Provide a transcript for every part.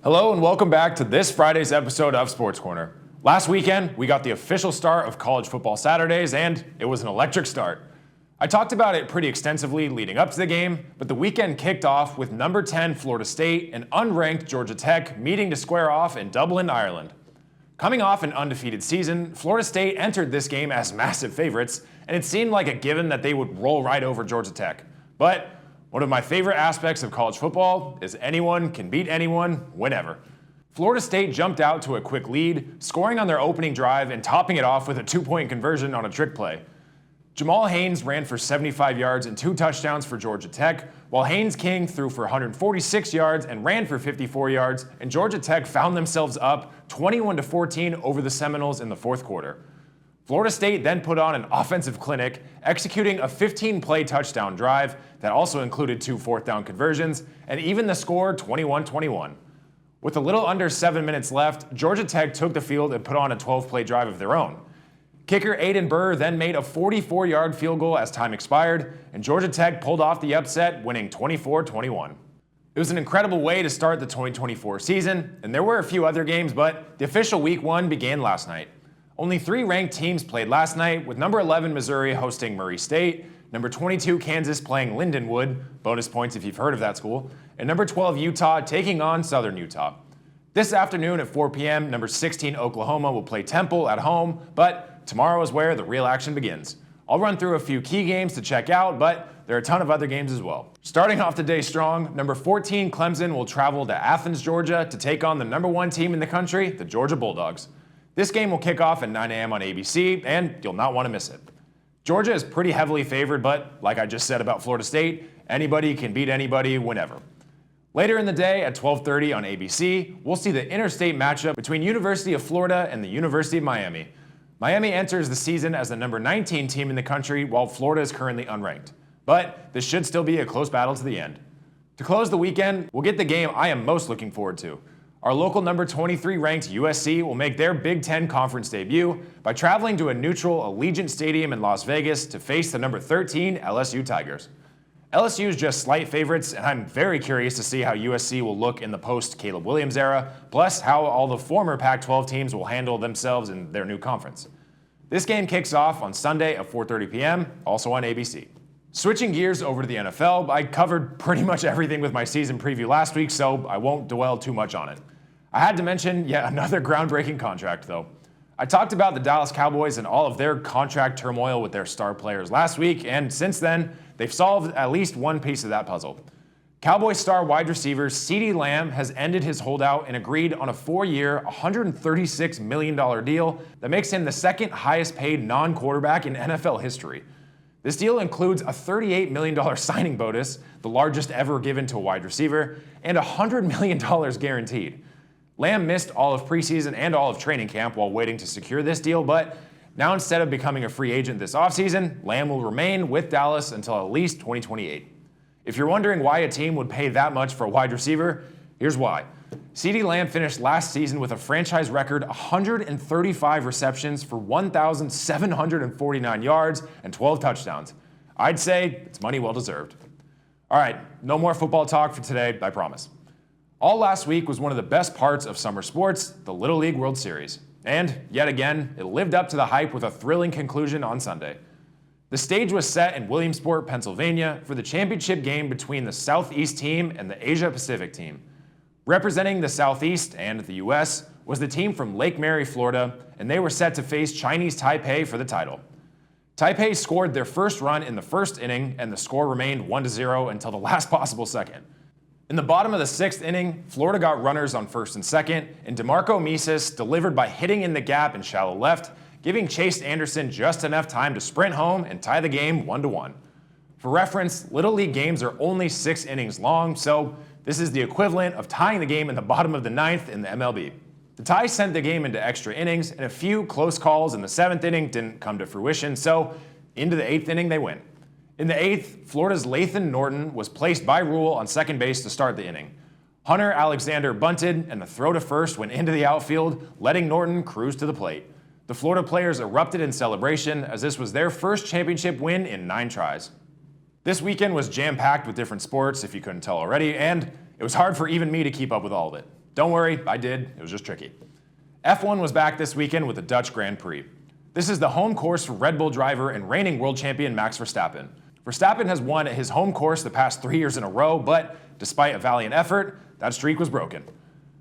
Hello and welcome back to this Friday's episode of Sports Corner. Last weekend, we got the official start of college football Saturdays, and it was an electric start. I talked about it pretty extensively leading up to the game, but the weekend kicked off with number 10 Florida State and unranked Georgia Tech meeting to square off in Dublin, Ireland. Coming off an undefeated season, Florida State entered this game as massive favorites, and it seemed like a given that they would roll right over Georgia Tech. But one of my favorite aspects of college football is anyone can beat anyone whenever. Florida State jumped out to a quick lead, scoring on their opening drive and topping it off with a 2-point conversion on a trick play. Jamal Haynes ran for 75 yards and 2 touchdowns for Georgia Tech, while Haynes King threw for 146 yards and ran for 54 yards, and Georgia Tech found themselves up 21-14 over the Seminoles in the fourth quarter. Florida State then put on an offensive clinic, executing a 15-play touchdown drive that also included 2 fourth-down conversions, and even the score 21-21. With a little under 7 minutes left, Georgia Tech took the field and put on a 12-play drive of their own. Kicker Aiden Burr then made a 44-yard field goal as time expired, and Georgia Tech pulled off the upset, winning 24-21. It was an incredible way to start the 2024 season, and there were a few other games, but the official Week 1 began last night. Only 3 ranked teams played last night, with number 11 Missouri hosting Murray State, number 22 Kansas playing Lindenwood, bonus points if you've heard of that school, and number 12 Utah taking on Southern Utah. This afternoon at 4 p.m., number 16 Oklahoma will play Temple at home, but tomorrow is where the real action begins. I'll run through a few key games to check out, but there are a ton of other games as well. Starting off the day strong, number 14 Clemson will travel to Athens, Georgia to take on the number 1 team in the country, the Georgia Bulldogs. This game will kick off at 9 a.m. on ABC, and you'll not want to miss it. Georgia is pretty heavily favored, but like I just said about Florida State, anybody can beat anybody whenever. Later in the day at 12:30 on ABC, we'll see the interstate matchup between University of Florida and the University of Miami. Miami enters the season as the number 19 team in the country, while Florida is currently unranked. But this should still be a close battle to the end. To close the weekend, we'll get the game I am most looking forward to. Our local number 23 ranked USC will make their Big Ten Conference debut by traveling to a neutral Allegiant Stadium in Las Vegas to face the number 13 LSU Tigers. LSU is just slight favorites, and I'm very curious to see how USC will look in the post-Caleb Williams era, plus how all the former Pac-12 teams will handle themselves in their new conference. This game kicks off on Sunday at 4:30 p.m., also on ABC. Switching gears over to the NFL, I covered pretty much everything with my season preview last week, so I won't dwell too much on it. I had to mention yet another groundbreaking contract, though. I talked about the Dallas Cowboys and all of their contract turmoil with their star players last week, and since then, they've solved at least one piece of that puzzle. Cowboys star wide receiver CeeDee Lamb has ended his holdout and agreed on a 4-year, $136 million deal that makes him the second highest paid non-quarterback in NFL history. This deal includes a $38 million signing bonus, the largest ever given to a wide receiver, and $100 million guaranteed. Lamb missed all of preseason and all of training camp while waiting to secure this deal, but now instead of becoming a free agent this offseason, Lamb will remain with Dallas until at least 2028. If you're wondering why a team would pay that much for a wide receiver, here's why. CeeDee Lamb finished last season with a franchise record 135 receptions for 1,749 yards and 12 touchdowns. I'd say it's money well deserved. All right, no more football talk for today, I promise. All last week was one of the best parts of summer sports, the Little League World Series. And, yet again, it lived up to the hype with a thrilling conclusion on Sunday. The stage was set in Williamsport, Pennsylvania for the championship game between the Southeast team and the Asia Pacific team. Representing the Southeast and the U.S. was the team from Lake Mary, Florida, and they were set to face Chinese Taipei for the title. Taipei scored their first run in the first inning, and the score remained 1-0 until the last possible second. In the bottom of the 6th inning, Florida got runners on first and second, and DeMarco Mises delivered by hitting in the gap in shallow left, giving Chase Anderson just enough time to sprint home and tie the game 1-1. For reference, Little League games are only 6 innings long, so this is the equivalent of tying the game in the bottom of the 9th in the MLB. The tie sent the game into extra innings, and a few close calls in the 7th inning didn't come to fruition, so into the 8th inning they went. In the 8th, Florida's Lathan Norton was placed by rule on second base to start the inning. Hunter Alexander bunted, and the throw to first went into the outfield, letting Norton cruise to the plate. The Florida players erupted in celebration as this was their first championship win in 9 tries. This weekend was jam-packed with different sports, if you couldn't tell already, and it was hard for even me to keep up with all of it. Don't worry, I did. It was just tricky. F1 was back this weekend with the Dutch Grand Prix. This is the home course for Red Bull driver and reigning world champion Max Verstappen. Verstappen has won at his home course the past 3 years in a row, but despite a valiant effort, that streak was broken.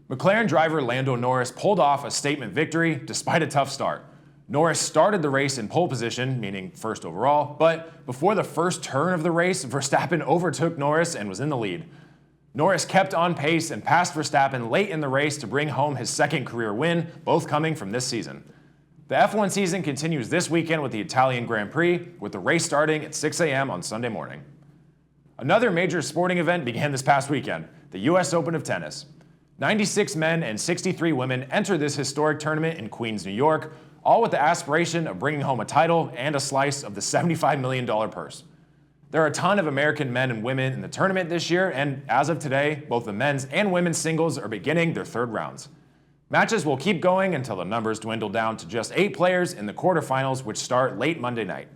McLaren driver Lando Norris pulled off a statement victory despite a tough start. Norris started the race in pole position, meaning first overall, but before the first turn of the race, Verstappen overtook Norris and was in the lead. Norris kept on pace and passed Verstappen late in the race to bring home his second career win, both coming from this season. The F1 season continues this weekend with the Italian Grand Prix, with the race starting at 6 a.m. on Sunday morning. Another major sporting event began this past weekend, the U.S. Open of tennis. 96 men and 63 women entered this historic tournament in Queens, New York, all with the aspiration of bringing home a title and a slice of the $75 million purse. There are a ton of American men and women in the tournament this year, and as of today, both the men's and women's singles are beginning their third rounds. Matches will keep going until the numbers dwindle down to just 8 players in the quarterfinals, which start late Monday night.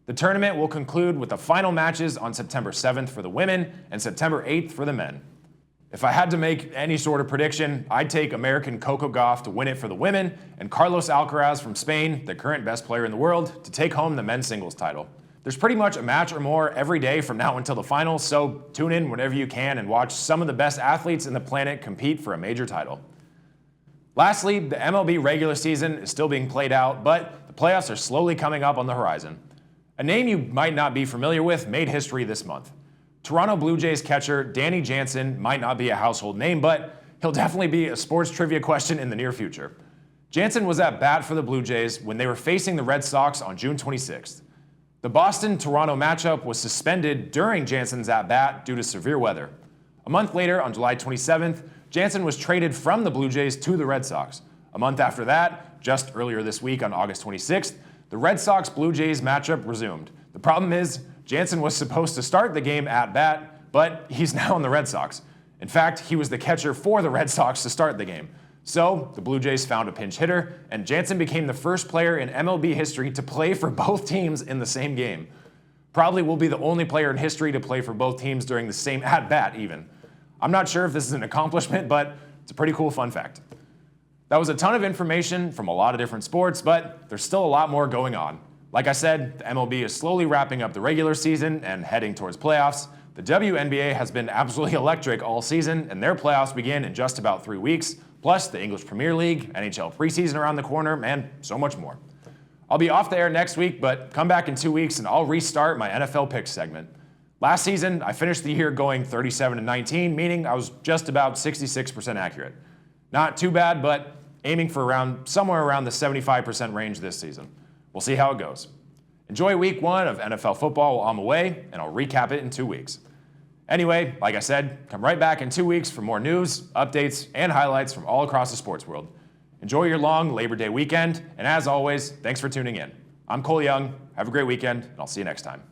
The tournament will conclude with the final matches on September 7th for the women and September 8th for the men. If I had to make any sort of prediction, I'd take American Coco Gauff to win it for the women and Carlos Alcaraz from Spain, the current best player in the world, to take home the men's singles title. There's pretty much a match or more every day from now until the finals, so tune in whenever you can and watch some of the best athletes in the planet compete for a major title. Lastly, the MLB regular season is still being played out, but the playoffs are slowly coming up on the horizon. A name you might not be familiar with made history this month. Toronto Blue Jays catcher Danny Jansen might not be a household name, but he'll definitely be a sports trivia question in the near future. Jansen was at bat for the Blue Jays when they were facing the Red Sox on June 26th. The Boston-Toronto matchup was suspended during Jansen's at-bat due to severe weather. A month later, on July 27th, Jansen was traded from the Blue Jays to the Red Sox. A month after that, just earlier this week on August 26th, the Red Sox-Blue Jays matchup resumed. The problem is, Jansen was supposed to start the game at bat, but he's now on the Red Sox. In fact, he was the catcher for the Red Sox to start the game. So, the Blue Jays found a pinch hitter, and Jansen became the first player in MLB history to play for both teams in the same game. Probably will be the only player in history to play for both teams during the same at-bat even. I'm not sure if this is an accomplishment, but it's a pretty cool fun fact. That was a ton of information from a lot of different sports, but there's still a lot more going on. Like I said, the MLB is slowly wrapping up the regular season and heading towards playoffs. The WNBA has been absolutely electric all season, and their playoffs begin in just about 3 weeks, plus the English Premier League, NHL preseason around the corner, and so much more. I'll be off the air next week, but come back in 2 weeks and I'll restart my NFL picks segment. Last season, I finished the year going 37-19, meaning I was just about 66% accurate. Not too bad, but aiming for somewhere around the 75% range this season. We'll see how it goes. Enjoy week 1 of NFL football while I'm away, and I'll recap it in 2 weeks. Anyway, like I said, come right back in 2 weeks for more news, updates, and highlights from all across the sports world. Enjoy your long Labor Day weekend, and as always, thanks for tuning in. I'm Cole Young. Have a great weekend, and I'll see you next time.